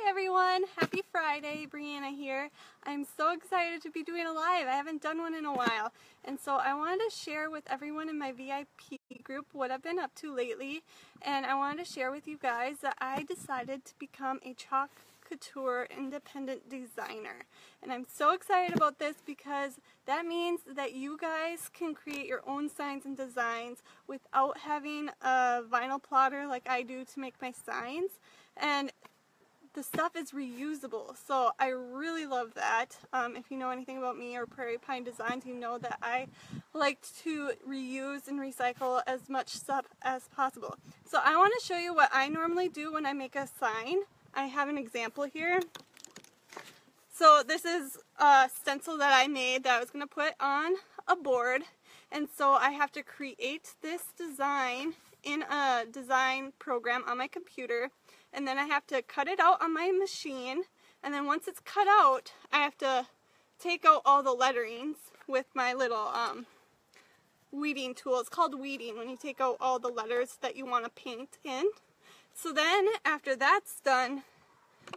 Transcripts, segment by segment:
Hi everyone, happy Friday, Brianna here. I'm so excited to be doing a live. I haven't done one in a while, and so I wanted to share with everyone in my VIP group what I've been up to lately, and I wanted to share with you guys that I decided to become a chalk couture independent designer. And I'm so excited about this because that means that you guys can create your own signs and designs without having a vinyl plotter like I do to make my signs. And the stuff is reusable, so I really love that. If you know anything about me or Prairie Pine Designs, you know that I like to reuse and recycle as much stuff as possible. So I want to show you what I normally do when I make a sign. I have an example here. So this is a stencil that I made that I was going to put on a board, and so I have to create this design in a design program on my computer, and then I have to cut it out on my machine, and then once it's cut out I have to take out all the letterings with my little weeding tool. It's called weeding when you take out all the letters that you want to paint in. So then after that's done,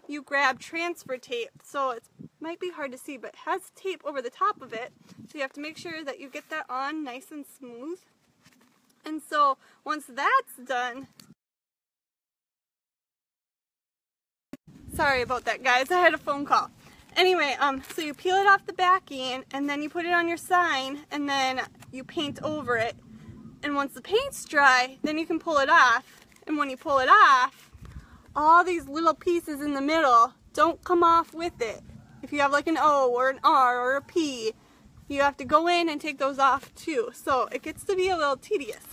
you grab transfer tape. So it might be hard to see, but it has tape over the top of it, so you have to make sure that you get that on nice and smooth. And so once that's done, sorry about that guys, I had a phone call. Anyway, so you peel it off the backing and then you put it on your sign and then you paint over it. And once the paint's dry, then you can pull it off. And when you pull it off, all these little pieces in the middle don't come off with it. If you have like an O or an R or a P, you have to go in and take those off too. So it gets to be a little tedious.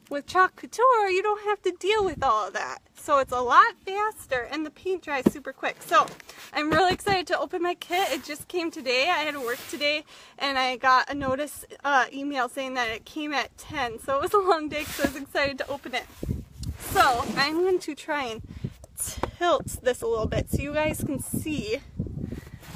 With chalk couture, you don't have to deal with all of that. So it's a lot faster and the paint dries super quick. So I'm really excited to open my kit. It just came today. I had to work today and I got a notice email saying that it came at 10. So it was a long day, so I was excited to open it. So I'm going to try and tilt this a little bit so you guys can see.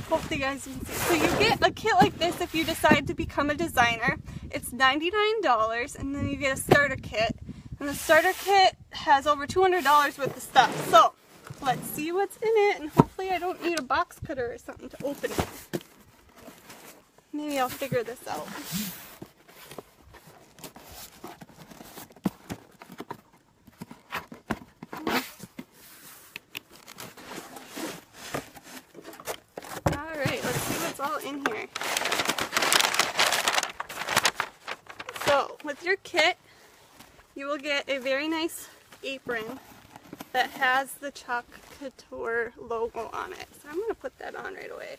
Hopefully you guys can see. So you get a kit like this if you decide to become a designer. It's $99, and then you get a starter kit. And the starter kit has over $200 worth of stuff. So let's see what's in it, and hopefully I don't need a box cutter or something to open it. Maybe I'll figure this out. All in here. So with your kit you will get a very nice apron that has the chalk couture logo on it. So I'm going to put that on right away.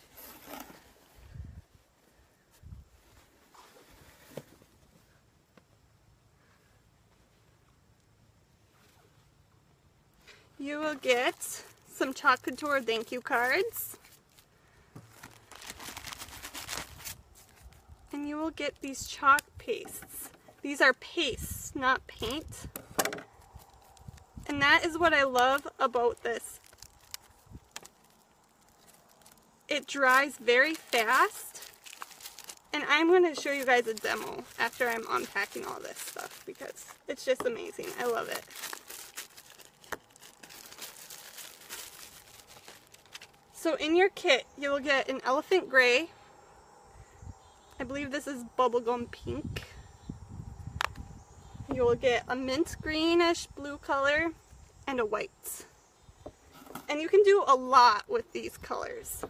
You will get some chalk couture thank you cards. And you will get these chalk pastes. These are pastes, not paint. And that is what I love about this. It dries very fast. And I'm going to show you guys a demo after I'm unpacking all this stuff because it's just amazing. I love it. So in your kit, you will get an elephant gray. I believe this is bubblegum pink. You will get a mint greenish blue color and a white. And you can do a lot with these colors.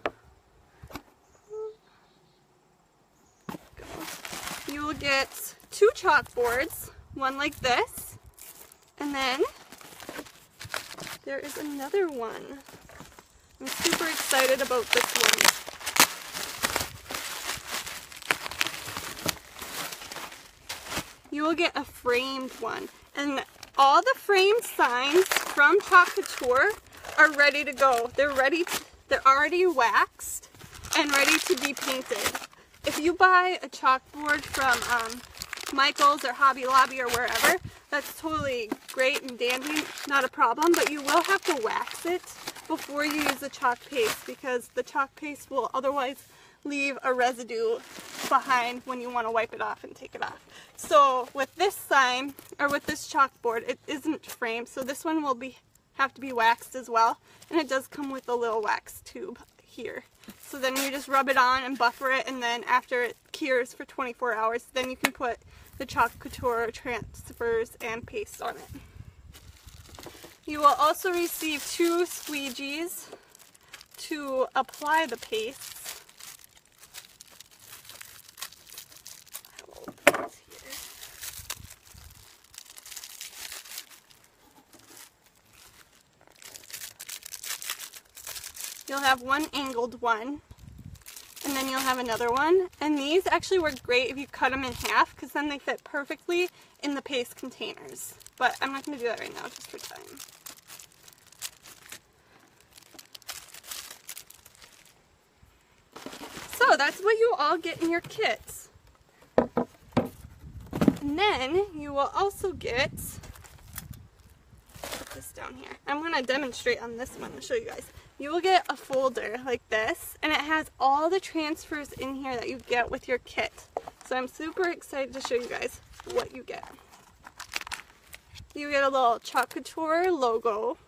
You will get 2 chalkboards, one like this, and then there is another one. I'm super excited about this one. You will get a framed one, and all the framed signs from Chalk Couture are ready to go. They're already waxed and ready to be painted. If you buy a chalkboard from Michael's or Hobby Lobby or wherever, that's totally great and dandy, not a problem, but you will have to wax it before you use the chalk paste because the chalk paste will otherwise leave a residue behind when you want to wipe it off and take it off. So with this sign, or with this chalkboard, it isn't framed, so this one will have to be waxed as well. And it does come with a little wax tube here. So then you just rub it on and buffer it, and then after it cures for 24 hours, then you can put the Chalk Couture transfers and paste on it. You will also receive 2 squeegees to apply the paste. I will open this here. You'll have one angled one, and then you'll have another one. And these actually work great if you cut them in half, because then they fit perfectly in the paste containers. But I'm not going to do that right now, just for time. So that's what you all get in your kits. And then you will also get, put this down here. I'm going to demonstrate on this one to show you guys. You will get a folder like this, and it has all the transfers in here that you get with your kit. So I'm super excited to show you guys what you get. You get a little Chalk Couture logo.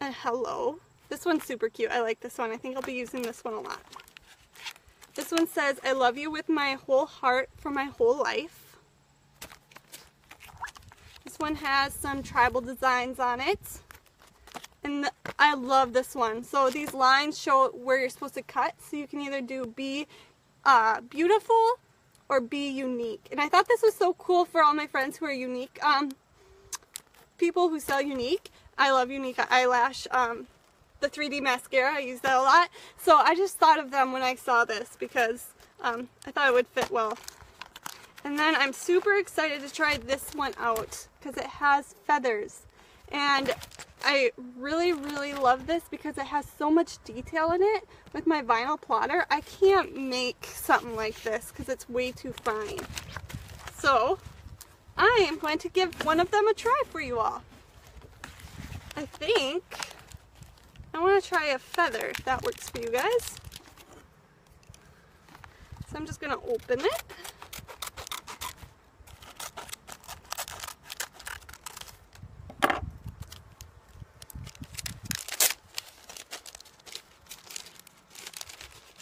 And hello. This one's super cute. I like this one. I think I'll be using this one a lot. This one says, I love you with my whole heart for my whole life. This one has some tribal designs on it. And I love this one. So these lines show where you're supposed to cut. So you can either do be beautiful or be unique. And I thought this was so cool for all my friends who are unique. People who sell unique. I love unique eyelash. The 3D mascara, I use that a lot. So I just thought of them when I saw this because I thought it would fit well. And then I'm super excited to try this one out because it has feathers. And I really, really love this because it has so much detail in it. With my vinyl plotter, I can't make something like this because it's way too fine. So I am going to give one of them a try for you all. I think I want to try a feather, if that works for you guys. So I'm just going to open it.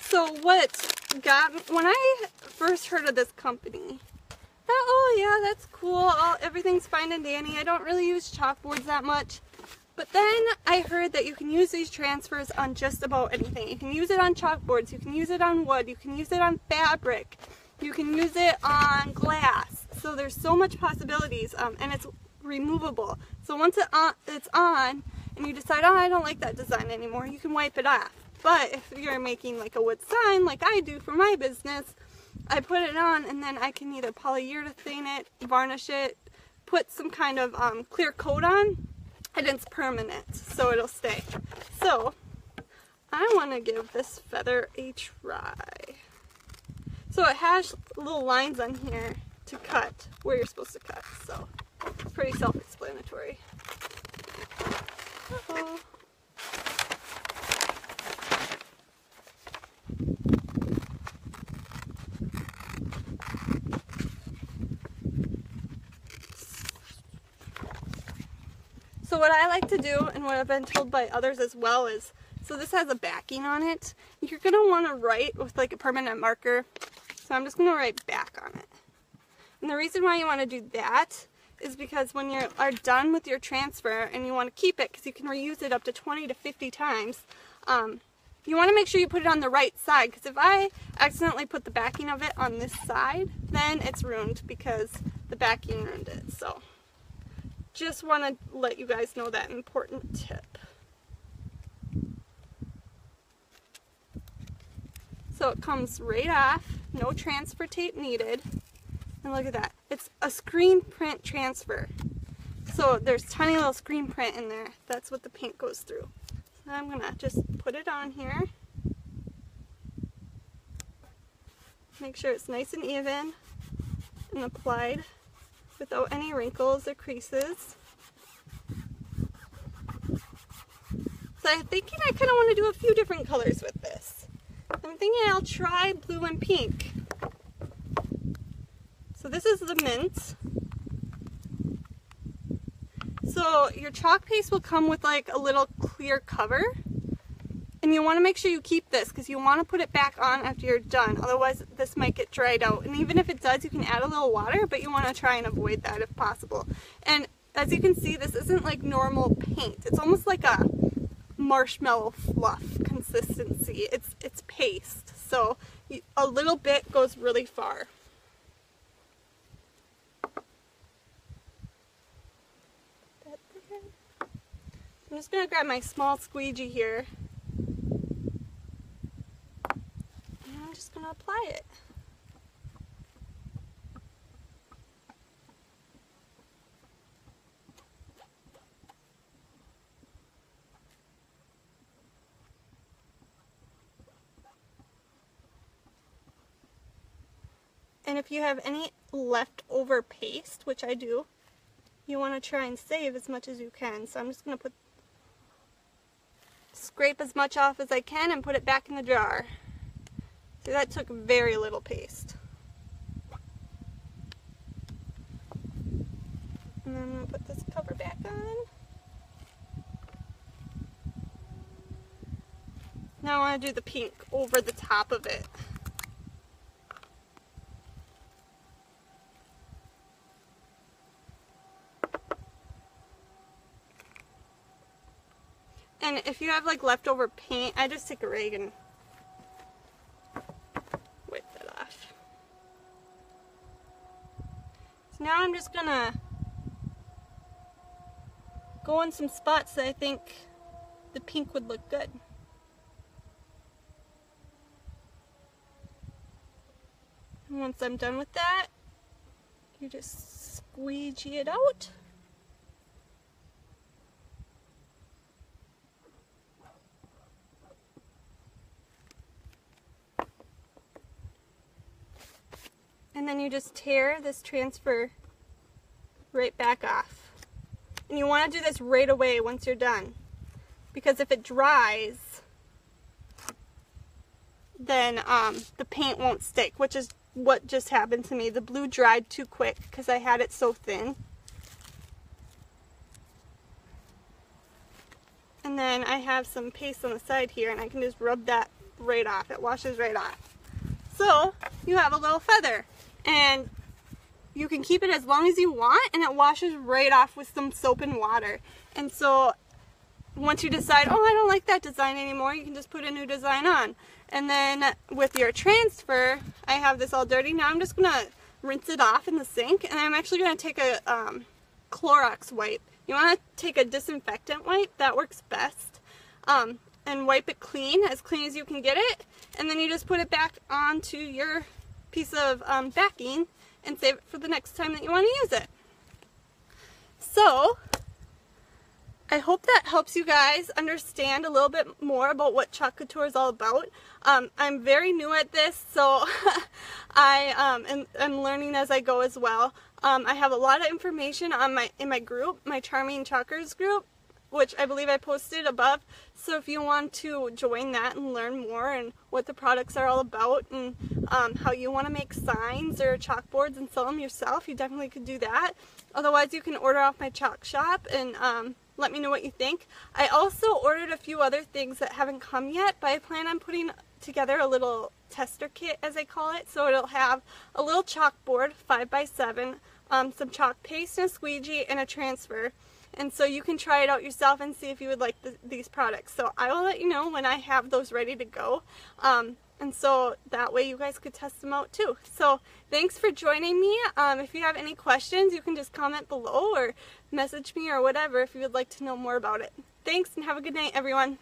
So what got me, when I first heard of this company, I thought, oh yeah, that's cool, everything's fine and dandy, I don't really use chalkboards that much. But then I heard that you can use these transfers on just about anything. You can use it on chalkboards, you can use it on wood, you can use it on fabric, you can use it on glass. So there's so much possibilities, and it's removable. So once it's on, and you decide, oh, I don't like that design anymore, you can wipe it off. But if you're making like a wood sign, like I do for my business, I put it on, and then I can either polyurethane it, varnish it, put some kind of clear coat on, and it's permanent, so it'll stay. So I want to give this feather a try. So it has little lines on here to cut where you're supposed to cut, so it's pretty self-explanatory. Uh-oh. So what I like to do, and what I've been told by others as well, is, so this has a backing on it. You're going to want to write with like a permanent marker. So I'm just going to write back on it. And the reason why you want to do that is because when you are done with your transfer and you want to keep it, because you can reuse it up to 20 to 50 times, you want to make sure you put it on the right side, because if I accidentally put the backing of it on this side, then it's ruined because the backing ruined it. So just want to let you guys know that important tip. So it comes right off, no transfer tape needed. And look at that, it's a screen print transfer. So there's tiny little screen print in there. That's what the paint goes through. So I'm gonna just put it on here. Make sure it's nice and even and applied without any wrinkles or creases. So I'm thinking I kind of want to do a few different colors with this. I'm thinking I'll try blue and pink. So this is the mint. So your chalk paste will come with like a little clear cover, and you want to make sure you keep this because you want to put it back on after you're done, otherwise this might get dried out. And even if it does, you can add a little water, but you want to try and avoid that if possible. And as you can see, this isn't like normal paint. It's almost like a marshmallow fluff consistency. It's paste, so a little bit goes really far. I'm just going to grab my small squeegee here, and I'm just going to apply it. And if you have any leftover paste, which I do, you want to try and save as much as you can. So I'm just going to scrape as much off as I can and put it back in the jar. See, that took very little paste. And then I'm going to put this cover back on. Now I want to do the pink over the top of it. And if you have like leftover paint, I just take a rag and wipe that off. So now I'm just gonna go in some spots that I think the pink would look good. And once I'm done with that, you just squeegee it out. And then you just tear this transfer right back off. And you want to do this right away once you're done, because if it dries, then the paint won't stick, which is what just happened to me. The blue dried too quick because I had it so thin. And then I have some paste on the side here, and I can just rub that right off. It washes right off. So you have a little feather. And you can keep it as long as you want, and it washes right off with some soap and water. And so once you decide, oh, I don't like that design anymore, you can just put a new design on. And then with your transfer, I have this all dirty. Now I'm just going to rinse it off in the sink, and I'm actually going to take a Clorox wipe. You want to take a disinfectant wipe, that works best, and wipe it clean as you can get it. And then you just put it back onto your piece of backing and save it for the next time that you want to use it. So I hope that helps you guys understand a little bit more about what Chalk Couture is all about. I'm very new at this, so I'm learning as I go as well. I have a lot of information on in my group, my Charming Chalkers group, which I believe I posted above. So if you want to join that and learn more and what the products are all about, and how you want to make signs or chalkboards and sell them yourself, you definitely could do that. Otherwise, you can order off my chalk shop and let me know what you think. I also ordered a few other things that haven't come yet, but I plan on putting together a little tester kit, as I call it. So it'll have a little chalkboard, 5x7, some chalk paste and a squeegee, and a transfer. And so you can try it out yourself and see if you would like these products. So I will let you know when I have those ready to go. And so that way you guys could test them out too. So thanks for joining me. If you have any questions, you can just comment below or message me or whatever if you would like to know more about it. Thanks, and have a good night, everyone.